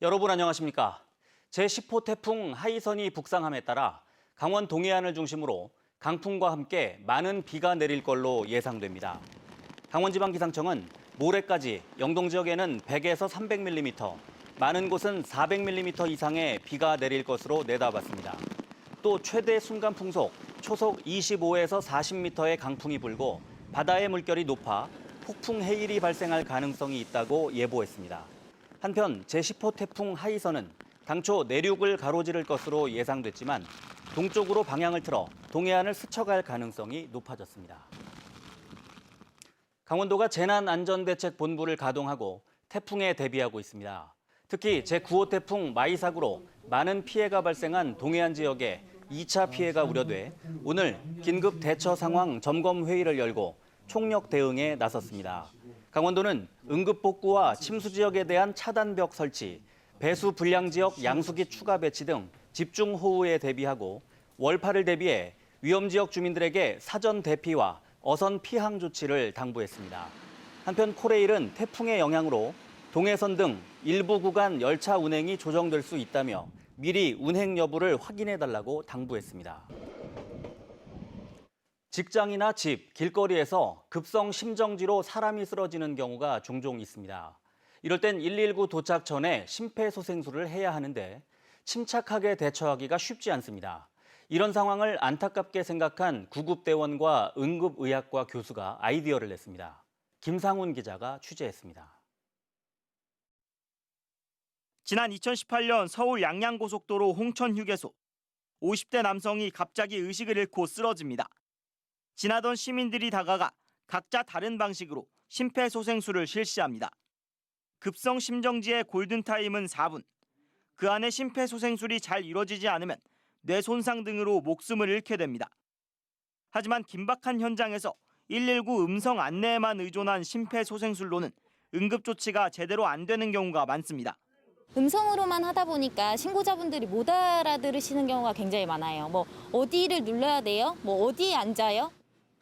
여러분 안녕하십니까? 제10호 태풍 하이선이 북상함에 따라 강원 동해안을 중심으로 강풍과 함께 많은 비가 내릴 걸로 예상됩니다. 강원지방기상청은 모레까지 영동 지역에는 100에서 300mm, 많은 곳은 400mm 이상의 비가 내릴 것으로 내다봤습니다. 또 최대 순간 풍속 초속 25에서 40m의 강풍이 불고 바다의 물결이 높아 폭풍 해일이 발생할 가능성이 있다고 예보했습니다. 한편 제10호 태풍 하이선은 당초 내륙을 가로지를 것으로 예상됐지만 동쪽으로 방향을 틀어 동해안을 스쳐갈 가능성이 높아졌습니다. 강원도가 재난안전대책본부를 가동하고 태풍에 대비하고 있습니다. 특히 제9호 태풍 마이삭으로 많은 피해가 발생한 동해안 지역에 2차 피해가 우려돼 오늘 긴급 대처 상황 점검 회의를 열고 총력 대응에 나섰습니다. 강원도는 응급복구와 침수 지역에 대한 차단벽 설치, 배수 불량 지역 양수기 추가 배치 등 집중호우에 대비하고 월파를 대비해 위험 지역 주민들에게 사전 대피와 어선 피항 조치를 당부했습니다. 한편 코레일은 태풍의 영향으로 동해선 등 일부 구간 열차 운행이 조정될 수 있다며 미리 운행 여부를 확인해달라고 당부했습니다. 직장이나 집, 길거리에서 급성 심정지로 사람이 쓰러지는 경우가 종종 있습니다. 이럴 땐 119 도착 전에 심폐소생술을 해야 하는데 침착하게 대처하기가 쉽지 않습니다. 이런 상황을 안타깝게 생각한 구급대원과 응급의학과 교수가 아이디어를 냈습니다. 김상훈 기자가 취재했습니다. 지난 2018년 서울 양양고속도로 홍천휴게소. 50대 남성이 갑자기 의식을 잃고 쓰러집니다. 지나던 시민들이 다가가 각자 다른 방식으로 심폐소생술을 실시합니다. 급성 심정지의 골든타임은 4분. 그 안에 심폐소생술이 잘 이루어지지 않으면 뇌 손상 등으로 목숨을 잃게 됩니다. 하지만 긴박한 현장에서 119 음성 안내에만 의존한 심폐소생술로는 응급조치가 제대로 안 되는 경우가 많습니다. 음성으로만 하다 보니까 신고자분들이 못 알아들으시는 경우가 굉장히 많아요. 어디를 눌러야 돼요? 어디에 앉아요?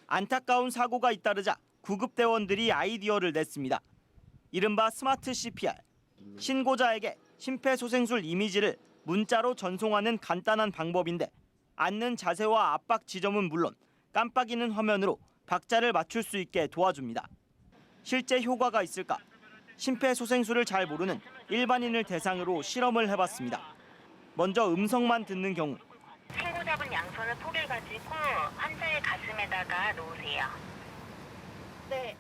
안타까운 사고가 잇따르자 구급대원들이 아이디어를 냈습니다. 이른바 스마트 CPR. 신고자에게 심폐소생술 이미지를 문자로 전송하는 간단한 방법인데 앉는 자세와 압박 지점은 물론 깜빡이는 화면으로 박자를 맞출 수 있게 도와줍니다. 실제 효과가 있을까? 심폐소생술을 잘 모르는 일반인을 대상으로 실험을 해봤습니다. 먼저 음성만 듣는 경우 신고자분 양손을 포개 가지고 환자의 가슴에다가 놓으세요. 네.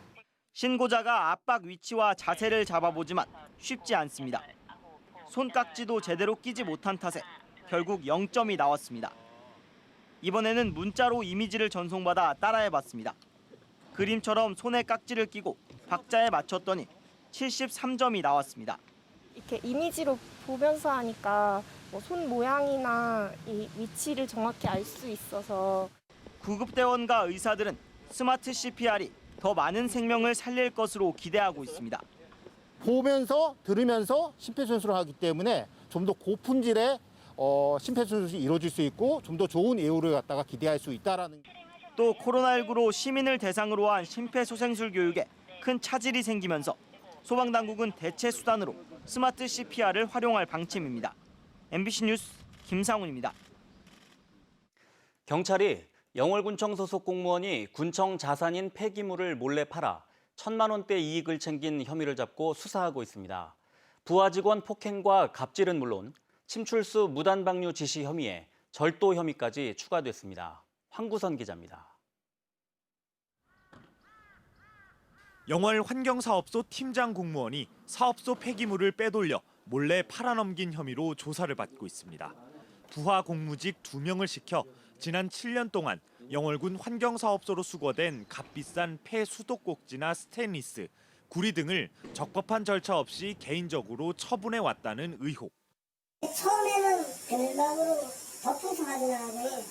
신고자가 압박 위치와 자세를 잡아보지만 쉽지 않습니다. 손깍지도 제대로 끼지 못한 탓에 결국 0점이 나왔습니다. 이번에는 문자로 이미지를 전송받아 따라해봤습니다. 그림처럼 손에 깍지를 끼고 박자에 맞췄더니 73점이 나왔습니다. 이렇게 이미지로 보면서 하니까 손 모양이나 이 위치를 정확히 알 수 있어서 구급대원과 의사들은 스마트 CPR이 더 많은 생명을 살릴 것으로 기대하고 있습니다. 보면서 들으면서 심폐소생술을 하기 때문에 좀 더 고품질의 심폐소생술이 이루어질 수 있고 좀 더 좋은 예후를 갖다가 기대할 수 있다라는. 또 코로나19로 시민을 대상으로 한 심폐소생술 교육에 큰 차질이 생기면서 소방당국은 대체 수단으로 스마트 CPR을 활용할 방침입니다. MBC 뉴스 김상훈입니다. 경찰이 영월군청 소속 공무원이 군청 자산인 폐기물을 몰래 팔아 1,000만 원대 이익을 챙긴 혐의를 잡고 수사하고 있습니다. 부하 직원 폭행과 갑질은 물론 침출수 무단 방류 지시 혐의에 절도 혐의까지 추가됐습니다. 황구선 기자입니다. 영월 환경사업소 팀장 공무원이 사업소 폐기물을 빼돌려 몰래 팔아넘긴 혐의로 조사를 받고 있습니다. 부하 공무직 2명을 시켜 지난 7년 동안 영월군 환경사업소로 수거된 값비싼 폐수도꼭지나 스테인리스, 구리 등을 적법한 절차 없이 개인적으로 처분해 왔다는 의혹. 처음에는 별방으로 덮어서 하더라고요.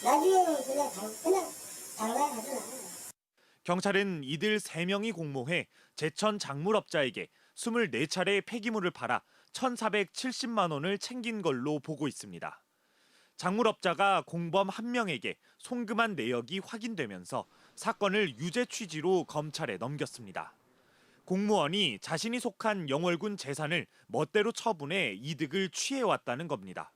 나중에는 그냥 달라야 하더라고요. 경찰은 이들 3명이 공모해 제천 작물업자에게 24차례 폐기물을 팔아 1,470만 원을 챙긴 걸로 보고 있습니다. 작물업자가 공범 1명에게 송금한 내역이 확인되면서 사건을 유죄 취지로 검찰에 넘겼습니다. 공무원이 자신이 속한 영월군 재산을 멋대로 처분해 이득을 취해왔다는 겁니다.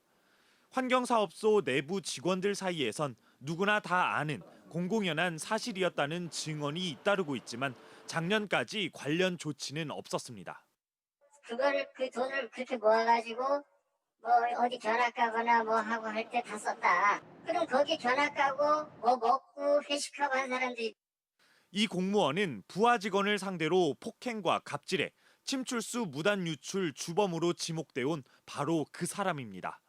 환경사업소 내부 직원들 사이에선 누구나 다 아는 공공연한 사실이었다는 증언이 잇따르고 있지만 작년까지 관련 조치는 없었습니다. 그 돈을 그렇게 모아가지고 뭐 어디 견학 가거나 뭐 하고 할 때 다 썼다. 그럼 거기 견학 가고 뭐 먹고 회식하고 한 사람들이. 이 공무원은 부하 직원을 상대로 폭행과 갑질에 침출수 무단 유출 주범으로 지목돼 온 바로 그 사람입니다.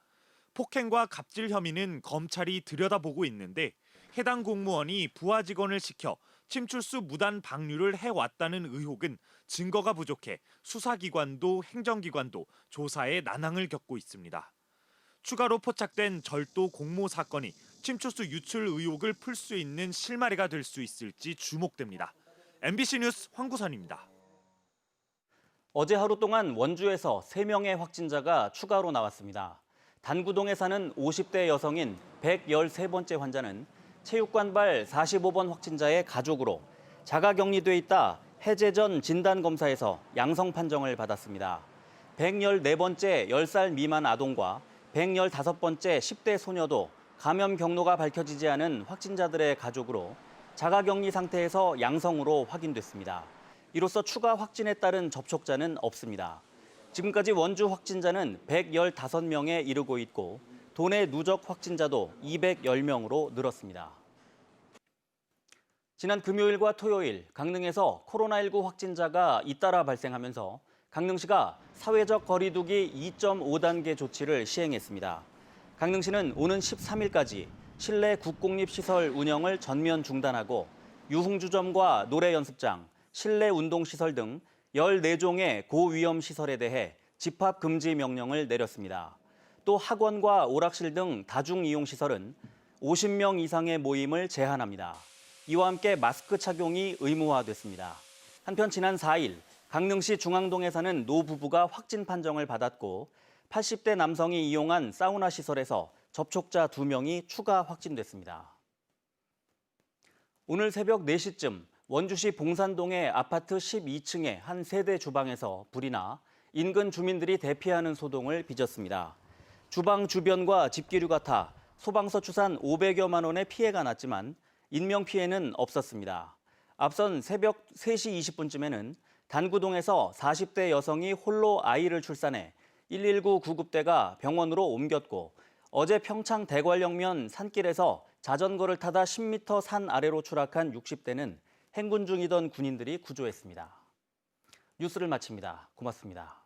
폭행과 갑질 혐의는 검찰이 들여다보고 있는데 해당 공무원이 부하 직원을 시켜 침출수 무단 방류를 해왔다는 의혹은 증거가 부족해 수사기관도 행정기관도 조사에 난항을 겪고 있습니다. 추가로 포착된 절도 공모 사건이 침출수 유출 의혹을 풀 수 있는 실마리가 될 수 있을지 주목됩니다. MBC 뉴스 황구선입니다. 어제 하루 동안 원주에서 3명의 확진자가 추가로 나왔습니다. 단구동에 사는 50대 여성인 113번째 환자는 체육관발 45번 확진자의 가족으로 자가격리돼 있다 해제 전 진단검사에서 양성 판정을 받았습니다. 114번째 10살 미만 아동과 115번째 10대 소녀도 감염 경로가 밝혀지지 않은 확진자들의 가족으로 자가격리 상태에서 양성으로 확인됐습니다. 이로써 추가 확진에 따른 접촉자는 없습니다. 지금까지 원주 확진자는 115명에 이르고 있고 도내 누적 확진자도 210명으로 늘었습니다. 지난 금요일과 토요일 강릉에서 코로나19 확진자가 잇따라 발생하면서 강릉시가 사회적 거리두기 2.5단계 조치를 시행했습니다. 강릉시는 오는 13일까지 실내 국공립시설 운영을 전면 중단하고 유흥주점과 노래연습장, 실내 운동시설 등 14종의 고위험 시설에 대해 집합 금지 명령을 내렸습니다. 또 학원과 오락실 등 다중이용시설은 50명 이상의 모임을 제한합니다. 이와 함께 마스크 착용이 의무화됐습니다. 한편 지난 4일 강릉시 중앙동에 사는 노부부가 확진 판정을 받았고 80대 남성이 이용한 사우나 시설에서 접촉자 2명이 추가 확진됐습니다. 오늘 새벽 4시쯤 원주시 봉산동의 아파트 12층의 한 세대 주방에서 불이 나 인근 주민들이 대피하는 소동을 빚었습니다. 주방 주변과 집기류가 타 소방서 추산 500여만 원의 피해가 났지만 인명피해는 없었습니다. 앞선 새벽 3시 20분쯤에는 단구동에서 40대 여성이 홀로 아이를 출산해 119 구급대가 병원으로 옮겼고 어제 평창 대관령면 산길에서 자전거를 타다 10m 산 아래로 추락한 60대는 행군 중이던 군인들이 구조했습니다. 뉴스를 마칩니다. 고맙습니다.